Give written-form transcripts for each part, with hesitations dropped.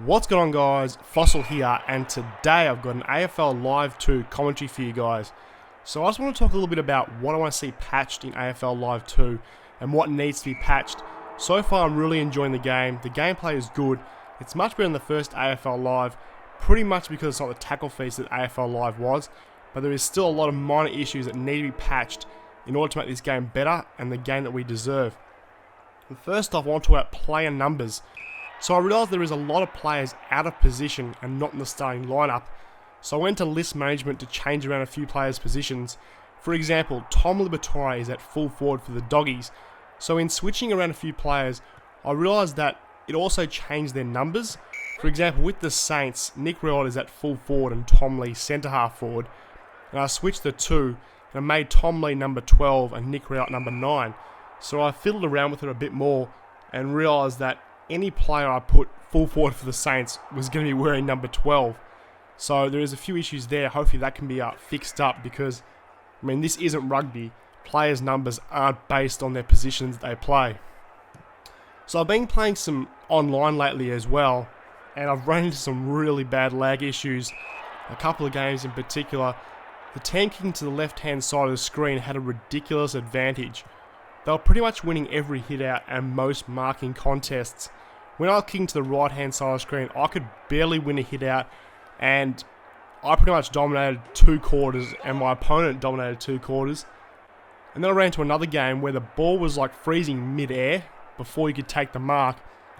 What's going on, guys? Fossil here, and today I've got an AFL Live 2 commentary for you guys. So I just want to talk a little bit about what I want to see patched in AFL Live 2 and what needs to be patched. So far I'm really enjoying the game. The gameplay is good. It's much better than the first AFL Live, pretty much because it's not the tackle feast that AFL Live was, but there is still a lot of minor issues that need to be patched in order to make this game better and the game that we deserve. And first off, I want to talk about player numbers. So I realised there is a lot of players out of position and not in the starting lineup. So I went to list management to change around a few players' positions. For example, Tom Liberatore is at full forward for the Doggies. So in switching around a few players, I realised that it also changed their numbers. For example, with the Saints, Nick Riewoldt is at full forward and Tom Lee centre half forward. And I switched the two and I made Tom Lee number 12 and Nick Riewoldt number 9. So I fiddled around with it a bit more and realised that any player I put full forward for the Saints was going to be wearing number 12. So there is a few issues there. Hopefully that can be fixed up because, I mean, this isn't rugby. Players' numbers aren't based on their positions that they play. So I've been playing some online lately as well, and I've run into some really bad lag issues. A couple of games in particular, the team kicking to the left-hand side of the screen had a ridiculous advantage. They were pretty much winning every hit out and most marking contests. When I was kicking to the right hand side of the screen, I could barely win a hit out, and I pretty much dominated 2 quarters and my opponent dominated 2 quarters. And then I ran into another game where the ball was like freezing mid-air before you could take the mark,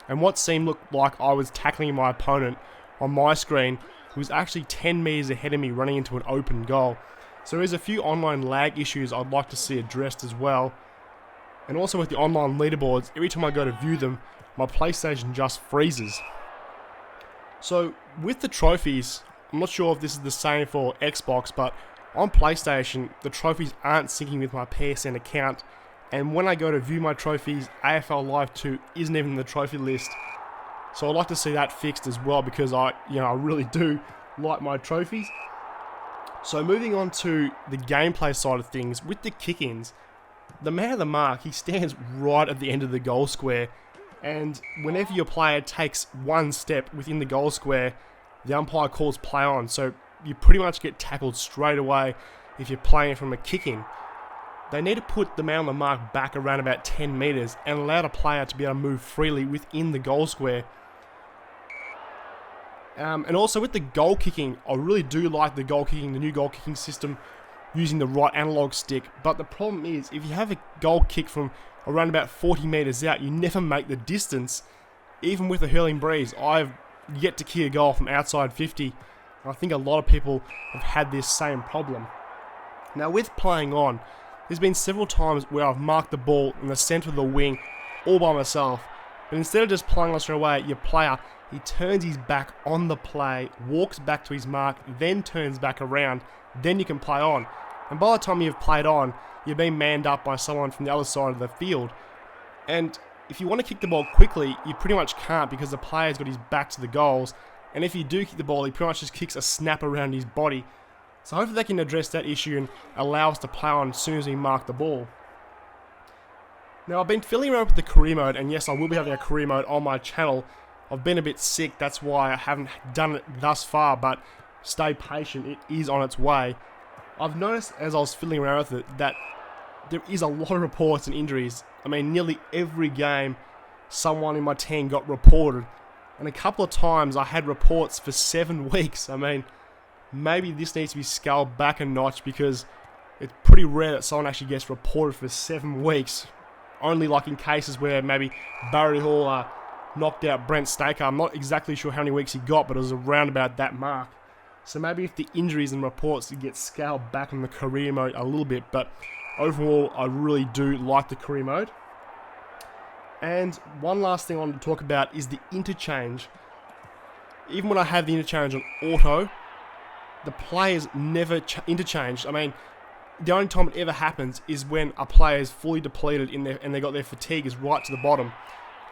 and what seemed looked like I was tackling my opponent on my screen was actually 10 metres ahead of me running into an open goal. So there's a few online lag issues I'd like to see addressed as well. And also with the online leaderboards, every time I go to view them, my PlayStation just freezes. So with the trophies, I'm not sure if this is the same for Xbox, but on PlayStation, the trophies aren't syncing with my PSN account. And when I go to view my trophies, AFL Live 2 isn't even in the trophy list. So I'd like to see that fixed as well because I really do like my trophies. So moving on to the gameplay side of things, with the kick-ins, the man of the mark, he stands right at the end of the goal square, and whenever your player takes one step within the goal square, the umpire calls play on, so you pretty much get tackled straight away if you're playing from a kick-in. They need to put the man on the mark back around about 10 metres and allow the player to be able to move freely within the goal square. And also with the goal kicking, I really do like the new goal kicking system, using the right analog stick, but the problem is if you have a goal kick from around about 40 metres out, you never make the distance. Even with a hurling breeze, I've yet to kick a goal from outside 50, and I think a lot of people have had this same problem. Now with playing on, there's been several times where I've marked the ball in the centre of the wing all by myself, but instead of just playing on straight away, your player, he turns his back on the play, walks back to his mark, then turns back around, then you can play on. And by the time you've played on, you're being manned up by someone from the other side of the field. And if you want to kick the ball quickly, you pretty much can't because the player's got his back to the goals. And if you do kick the ball, he pretty much just kicks a snap around his body. So hopefully they can address that issue and allow us to play on as soon as we mark the ball. Now I've been fiddling around with the career mode, and yes, I will be having a career mode on my channel. I've been a bit sick, that's why I haven't done it thus far, but stay patient, it is on its way. I've noticed as I was fiddling around with it that there is a lot of reports and injuries. I mean, nearly every game someone in my team got reported, and a couple of times I had reports for 7 weeks. I mean, maybe this needs to be scaled back a notch because it's pretty rare that someone actually gets reported for 7 weeks. Only like in cases where maybe Barry Hall knocked out Brent Staker. I'm not exactly sure how many weeks he got, but it was around about that mark. So maybe if the injuries and reports get scaled back on the career mode a little bit, but overall I really do like the career mode. And one last thing I want to talk about is the interchange. Even when I have the interchange on auto, the players never interchange. I mean, the only time it ever happens is when a player is fully depleted and they got their fatigue is right to the bottom.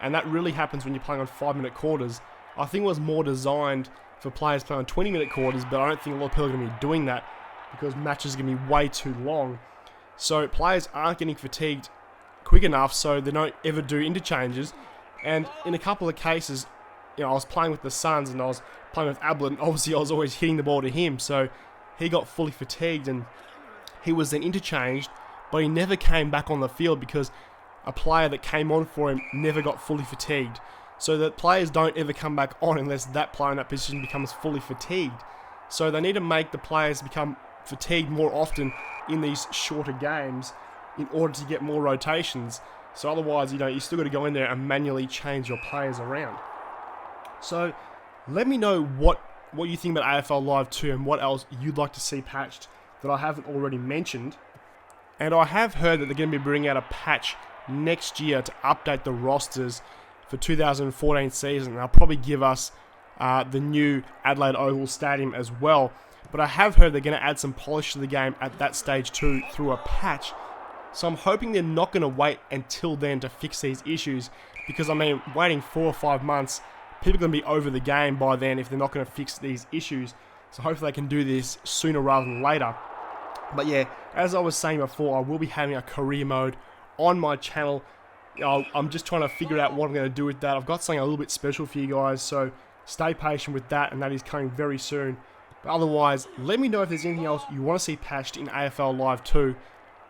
And that really happens when you're playing on 5-minute quarters. I think it was more designed for players playing on 20-minute quarters, but I don't think a lot of people are going to be doing that because matches are going to be way too long. So players aren't getting fatigued quick enough, so they don't ever do interchanges. And in a couple of cases, I was playing with the Suns and I was playing with Ablett, and obviously I was always hitting the ball to him, so he got fully fatigued and he was then interchanged, but he never came back on the field because a player that came on for him never got fully fatigued. So that players don't ever come back on unless that player in that position becomes fully fatigued. So they need to make the players become fatigued more often in these shorter games in order to get more rotations. So otherwise, you still got to go in there and manually change your players around. So let me know what you think about AFL Live 2 and what else you'd like to see patched that I haven't already mentioned. And I have heard that they're going to be bringing out a patch next year to update the rosters for 2014 season. They'll probably give us the new Adelaide Oval Stadium as well. But I have heard they're going to add some polish to the game at that stage too through a patch. So I'm hoping they're not going to wait until then to fix these issues, because waiting 4 or 5 months, people are going to be over the game by then if they're not going to fix these issues. So hopefully they can do this sooner rather than later. But yeah, as I was saying before, I will be having a career mode on my channel. I'm just trying to figure out what I'm going to do with that. I've got something a little bit special for you guys, so stay patient with that, and that is coming very soon. But otherwise, let me know if there's anything else you want to see patched in AFL Live 2.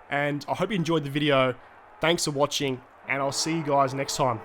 And I hope you enjoyed the video. Thanks for watching, and I'll see you guys next time.